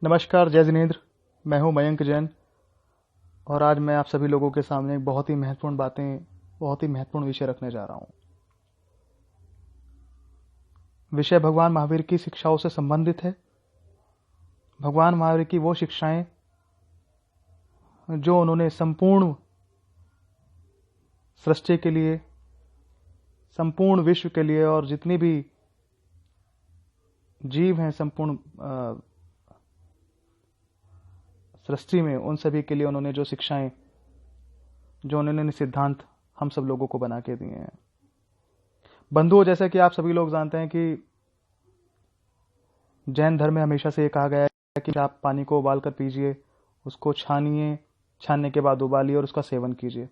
नमस्कार, जय जिनेंद्र। मैं हूं मयंक जैन और आज मैं आप सभी लोगों के सामने एक बहुत ही महत्वपूर्ण विषय रखने जा रहा हूं। विषय भगवान महावीर की शिक्षाओं से संबंधित है। भगवान महावीर की वो शिक्षाएं जो उन्होंने संपूर्ण सृष्टि के लिए, संपूर्ण विश्व के लिए और जितनी भी जीव हैं संपूर्ण सृष्टि में, उन सभी के लिए उन्होंने जो शिक्षाएं, जो उन्होंने सिद्धांत हम सब लोगों को बना के दिए हैं। बंधुओं, जैसा कि आप सभी लोग जानते हैं कि जैन धर्म में हमेशा से ये कहा गया है कि आप पानी को उबाल कर पीजिए, उसको छानिए, छानने के बाद उबालिए और उसका सेवन कीजिए।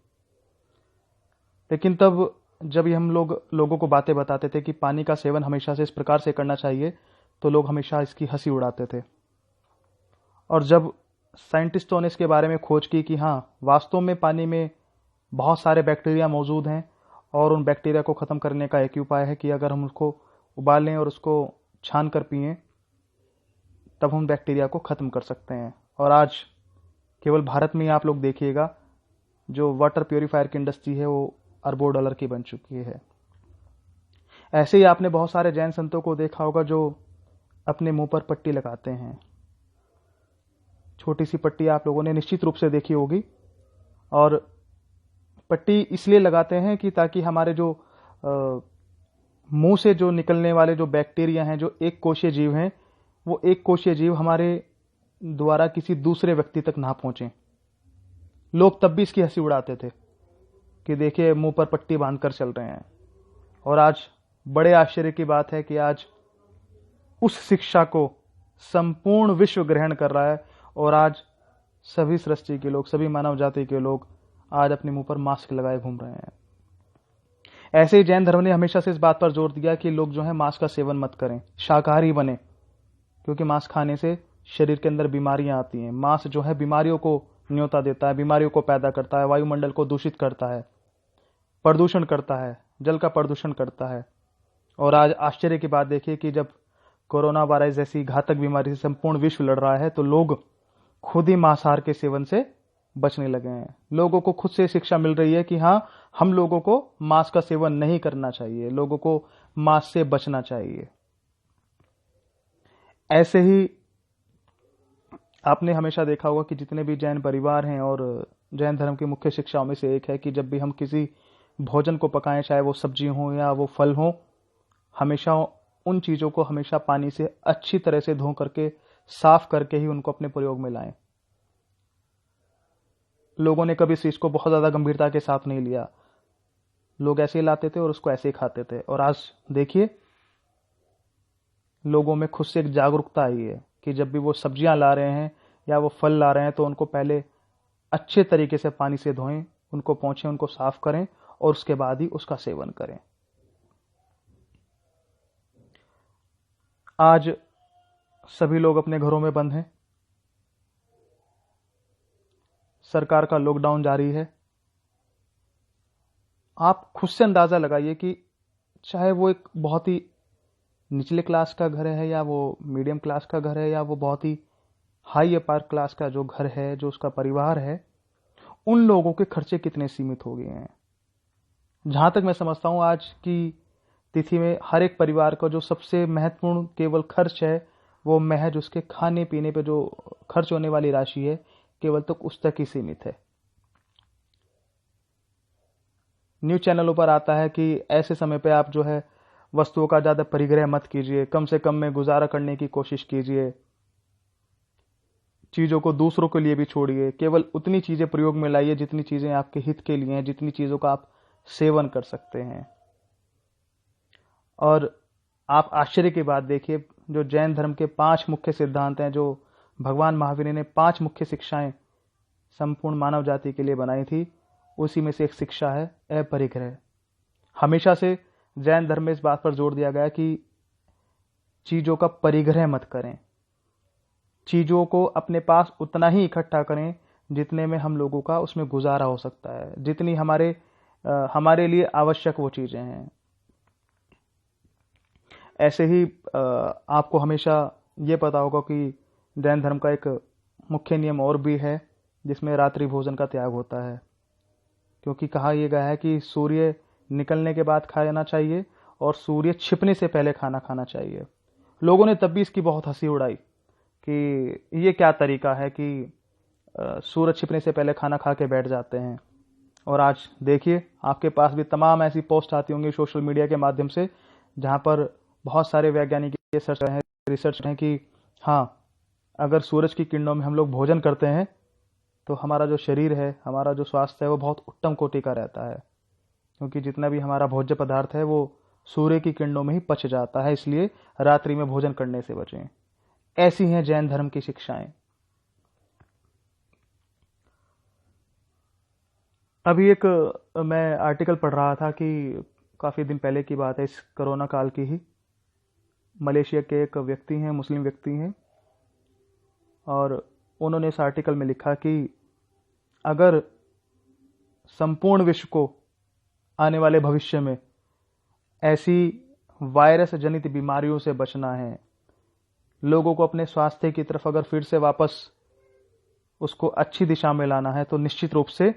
लेकिन तब जब ये हम लोगों को बातें बताते थे कि पानी का सेवन हमेशा से इस प्रकार से करना चाहिए, तो लोग हमेशा इसकी हंसी उड़ाते थे। और जब साइंटिस्टों ने इसके बारे में खोज की कि हाँ, वास्तव में पानी में बहुत सारे बैक्टीरिया मौजूद हैं और उन बैक्टीरिया को ख़त्म करने का एक ही उपाय है कि अगर हम उसको उबालें और उसको छान कर पिएं, तब हम बैक्टीरिया को ख़त्म कर सकते हैं। और आज केवल भारत में ही आप लोग देखिएगा, जो वाटर प्योरीफायर की इंडस्ट्री है वो अरबों डॉलर की बन चुकी है। ऐसे ही आपने बहुत सारे जैन संतों को देखा होगा जो अपने मुंह पर पट्टी लगाते हैं। छोटी सी पट्टी आप लोगों ने निश्चित रूप से देखी होगी। और पट्टी इसलिए लगाते हैं कि ताकि हमारे जो मुंह से जो निकलने वाले जो बैक्टीरिया हैं, जो एक कोशीय जीव हैं, वो एक कोशीय जीव हमारे द्वारा किसी दूसरे व्यक्ति तक ना पहुंचे। लोग तब भी इसकी हंसी उड़ाते थे कि देखिए, मुंह पर पट्टी बांधकर चल रहे हैं। और आज बड़े आश्चर्य की बात है कि आज उस शिक्षा को संपूर्ण विश्व ग्रहण कर रहा है और आज सभी सृष्टि के लोग, सभी मानव जाति के लोग आज अपने मुंह पर मास्क लगाए घूम रहे हैं। ऐसे ही जैन धर्म ने हमेशा से इस बात पर जोर दिया कि लोग जो है मांस का सेवन मत करें, शाकाहारी बने, क्योंकि मांस खाने से शरीर के अंदर बीमारियां आती हैं। मांस जो है बीमारियों को न्योता देता है, बीमारियों को पैदा करता है, वायुमंडल को दूषित करता है, प्रदूषण करता है, जल का प्रदूषण करता है। और आज आश्चर्य की बात देखिए कि जब कोरोना वायरस जैसी घातक बीमारी से संपूर्ण विश्व लड़ रहा है, तो लोग खुद ही मांसाहार के सेवन से बचने लगे हैं। लोगों को खुद से शिक्षा मिल रही है कि हाँ, हम लोगों को मांस का सेवन नहीं करना चाहिए, लोगों को मांस से बचना चाहिए। ऐसे ही आपने हमेशा देखा होगा कि जितने भी जैन परिवार हैं, और जैन धर्म की मुख्य शिक्षाओं में से एक है कि जब भी हम किसी भोजन को पकाएं, चाहे वो सब्जी हो या वो फल हो, हमेशा उन चीज़ों को हमेशा पानी से अच्छी तरह से धो करके, साफ करके ही उनको अपने प्रयोग में लाएं। लोगों ने कभी इस चीज को बहुत ज़्यादा गंभीरता के साथ नहीं लिया। लोग ऐसे ही लाते थे और उसको ऐसे ही खाते थे। और आज देखिए, लोगों में खुद से एक जागरूकता आई है कि जब भी वो सब्जियां ला रहे हैं या वो फल ला रहे हैं, तो उनको पहले अच्छे तरीके से पानी से धोएं, उनको पोंछें, उनको साफ करें और उसके बाद ही उसका सेवन करें। आज सभी लोग अपने घरों में बंद हैं, सरकार का लॉकडाउन जारी है। आप खुद से अंदाजा लगाइए कि चाहे वो एक बहुत ही निचले क्लास का घर है, या वो मीडियम क्लास का घर है, या वो बहुत ही हाई अपर क्लास का जो घर है, जो उसका परिवार है, उन लोगों के खर्चे कितने सीमित हो गए हैं। जहां तक मैं समझता हूं, आज की तिथि में हर एक परिवार का जो सबसे महत्वपूर्ण केवल खर्च है, वो महज उसके खाने पीने पे जो खर्च होने वाली राशि है, केवल तक उस तक ही सीमित है। न्यूज चैनलों पर आता है कि ऐसे समय पे आप जो है वस्तुओं का ज्यादा परिग्रह मत कीजिए, कम से कम में गुजारा करने की कोशिश कीजिए, चीजों को दूसरों के लिए भी छोड़िए, केवल उतनी चीजें प्रयोग में लाइए जितनी चीजें आपके हित के लिए हैं, जितनी चीजों का आप सेवन कर सकते हैं। और आप आश्चर्य की बात देखिए, जो जैन धर्म के 5 मुख्य सिद्धांत हैं, जो भगवान महावीर ने 5 मुख्य शिक्षाएं संपूर्ण मानव जाति के लिए बनाई थी, उसी में से एक शिक्षा है अपरिग्रह। हमेशा से जैन धर्म में इस बात पर जोर दिया गया कि चीजों का परिग्रह मत करें, चीजों को अपने पास उतना ही इकट्ठा करें जितने में हम लोगों का उसमें गुजारा हो सकता है, जितनी हमारे लिए आवश्यक वो चीजें हैं। ऐसे ही आपको हमेशा ये पता होगा कि जैन धर्म का एक मुख्य नियम और भी है, जिसमें रात्रि भोजन का त्याग होता है, क्योंकि कहा यह गया है कि सूर्य निकलने के बाद खाना चाहिए और सूर्य छिपने से पहले खाना खाना चाहिए। लोगों ने तब भी इसकी बहुत हंसी उड़ाई कि ये क्या तरीका है कि सूरज छिपने से पहले खाना खा के बैठ जाते हैं। और आज देखिए, आपके पास भी तमाम ऐसी पोस्ट आती होंगी सोशल मीडिया के माध्यम से, जहां पर बहुत सारे वैज्ञानिक रिसर्च हैं कि हाँ, अगर सूरज की किरणों में हम लोग भोजन करते हैं तो हमारा जो शरीर है, हमारा जो स्वास्थ्य है, वो बहुत उत्तम कोटि का रहता है, क्योंकि जितना भी हमारा भोज्य पदार्थ है वो सूर्य की किरणों में ही पच जाता है। इसलिए रात्रि में भोजन करने से बचें। ऐसी हैं जैन धर्म की शिक्षाएं। अभी एक मैं आर्टिकल पढ़ रहा था कि काफी दिन पहले की बात है, इस कोरोना काल की ही, मलेशिया के एक व्यक्ति हैं, मुस्लिम व्यक्ति हैं, और उन्होंने इस आर्टिकल में लिखा कि अगर संपूर्ण विश्व को आने वाले भविष्य में ऐसी वायरस जनित बीमारियों से बचना है, लोगों को अपने स्वास्थ्य की तरफ अगर फिर से वापस उसको अच्छी दिशा में लाना है, तो निश्चित रूप से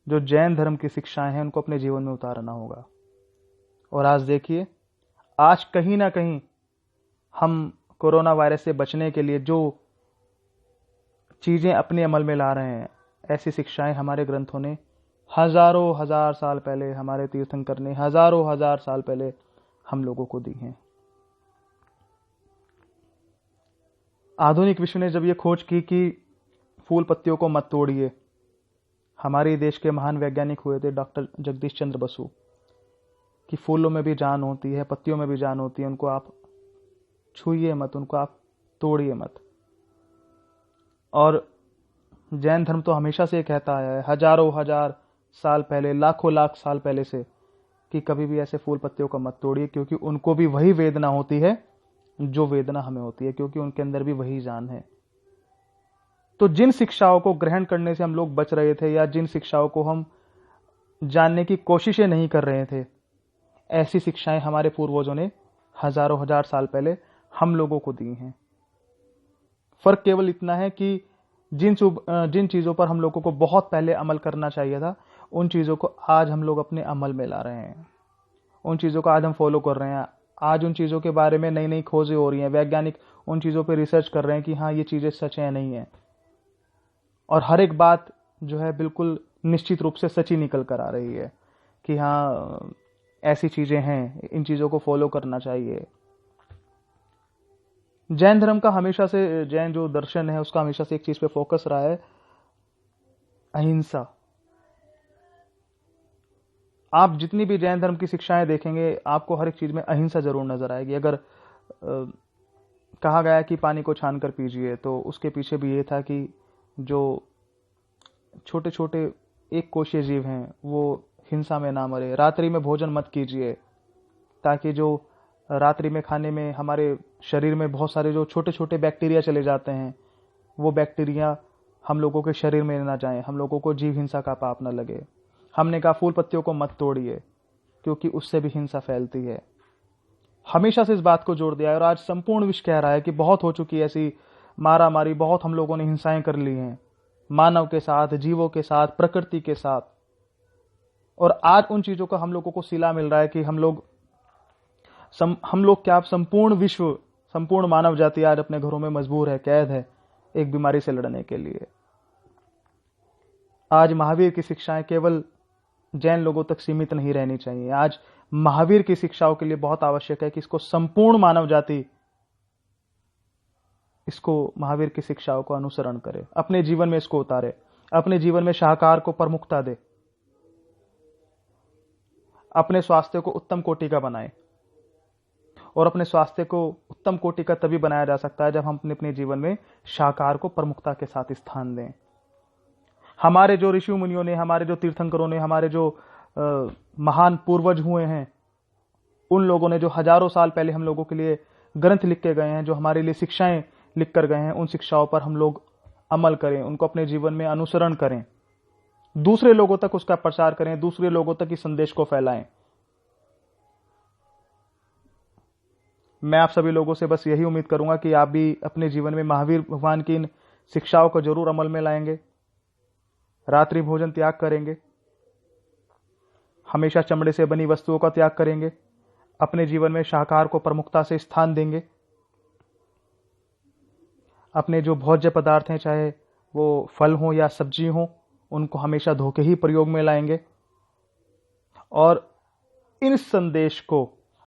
जो जैन धर्म की शिक्षाएं हैं उनको अपने जीवन में उतारना होगा। और आज देखिए, आज कहीं ना कहीं हम कोरोना वायरस से बचने के लिए जो चीजें अपने अमल में ला रहे हैं, ऐसी शिक्षाएं हमारे ग्रंथों ने हजारों हजार साल पहले, हमारे तीर्थंकर ने हजारों हजार साल पहले हम लोगों को दी हैं। आधुनिक विश्व ने जब ये खोज की कि फूल पत्तियों को मत तोड़िए, हमारे देश के महान वैज्ञानिक हुए थे डॉक्टर जगदीश चंद्र बसु, कि फूलों में भी जान होती है, पत्तियों में भी जान होती है, उनको आप छूइए मत, उनको आप तोड़िए मत। और जैन धर्म तो हमेशा से कहता आया है, हजारों हजार साल पहले, लाखों लाख साल पहले से, कि कभी भी ऐसे फूल पत्तियों को मत तोड़िए, क्योंकि उनको भी वही वेदना होती है जो वेदना हमें होती है, क्योंकि उनके अंदर भी वही जान है। तो जिन शिक्षाओं को ग्रहण करने से हम लोग बच रहे थे, या जिन शिक्षाओं को हम जानने की कोशिशें नहीं कर रहे थे, ऐसी शिक्षाएं हमारे पूर्वजों ने हजारों हजार साल पहले हम लोगों को दी हैं। फर्क केवल इतना है कि जिन चीजों पर हम लोगों को बहुत पहले अमल करना चाहिए था, उन चीजों को आज हम लोग अपने अमल में ला रहे हैं, उन चीजों को आज हम फॉलो कर रहे हैं। आज उन चीजों के बारे में नई नई खोजें हो रही हैं, वैज्ञानिक उन चीजों पर रिसर्च कर रहे हैं कि हाँ, ये चीजें सच है नहीं है, और हर एक बात जो है बिल्कुल निश्चित रूप से सच ही निकल कर आ रही है कि हाँ, ऐसी चीजें हैं, इन चीजों को फॉलो करना चाहिए। जैन धर्म का हमेशा से, जैन जो दर्शन है उसका हमेशा से एक चीज पे फोकस रहा है, अहिंसा। आप जितनी भी जैन धर्म की शिक्षाएं देखेंगे, आपको हर एक चीज में अहिंसा जरूर नजर आएगी। अगर कहा गया कि पानी को छान कर पीजिए, तो उसके पीछे भी ये था कि जो छोटे छोटे एक कोशीय जीव हैं वो हिंसा में ना मरे। रात्रि में भोजन मत कीजिए, ताकि जो रात्रि में खाने में हमारे शरीर में बहुत सारे जो छोटे छोटे बैक्टीरिया चले जाते हैं, वो बैक्टीरिया हम लोगों के शरीर में ना जाएं, हम लोगों को जीव हिंसा का पाप न लगे। हमने कहा फूल पत्तियों को मत तोड़िए, क्योंकि उससे भी हिंसा फैलती है। हमेशा से इस बात को जोड़ दिया है, और आज संपूर्ण विश्व कह रहा है कि बहुत हो चुकी है ऐसी मारा मारी, बहुत हम लोगों ने हिंसाएं कर ली हैं, मानव के साथ, जीवों के साथ, प्रकृति के साथ। और आज उन चीजों का हम लोगों को सिला मिल रहा है कि हम लोग क्या, संपूर्ण विश्व, संपूर्ण मानव जाति आज अपने घरों में मजबूर है, कैद है एक बीमारी से लड़ने के लिए। आज महावीर की शिक्षाएं केवल जैन लोगों तक सीमित नहीं रहनी चाहिए। आज महावीर की शिक्षाओं के लिए बहुत आवश्यक है कि इसको संपूर्ण मानव जाति इसको, महावीर की शिक्षाओं को अनुसरण करे, अपने जीवन में इसको उतारे, अपने जीवन में शाकाहार को प्रमुखता दे, अपने स्वास्थ्य को उत्तम कोटि का बनाए। और अपने स्वास्थ्य को उत्तम कोटि का तभी बनाया जा सकता है जब हम अपने जीवन में शाकाहार को प्रमुखता के साथ स्थान दें। हमारे जो ऋषि मुनियों ने, हमारे जो तीर्थंकरों ने, हमारे जो महान पूर्वज हुए हैं, उन लोगों ने जो हजारों साल पहले हम लोगों के लिए ग्रंथ लिख के गए हैं, जो हमारे लिए शिक्षाएं लिख कर गए हैं, उन शिक्षाओं पर हम लोग अमल करें, उनको अपने जीवन में अनुसरण करें, दूसरे लोगों तक उसका प्रचार करें, दूसरे लोगों तक इस संदेश को फैलाएं। मैं आप सभी लोगों से बस यही उम्मीद करूंगा कि आप भी अपने जीवन में महावीर भगवान की इन शिक्षाओं को जरूर अमल में लाएंगे। रात्रि भोजन त्याग करेंगे, हमेशा चमड़े से बनी वस्तुओं का त्याग करेंगे, अपने जीवन में शाकाहार को प्रमुखता से स्थान देंगे, अपने जो भोज्य पदार्थ हैं चाहे वो फल हो या सब्जी हो उनको हमेशा धो के ही प्रयोग में लाएंगे और इन संदेश को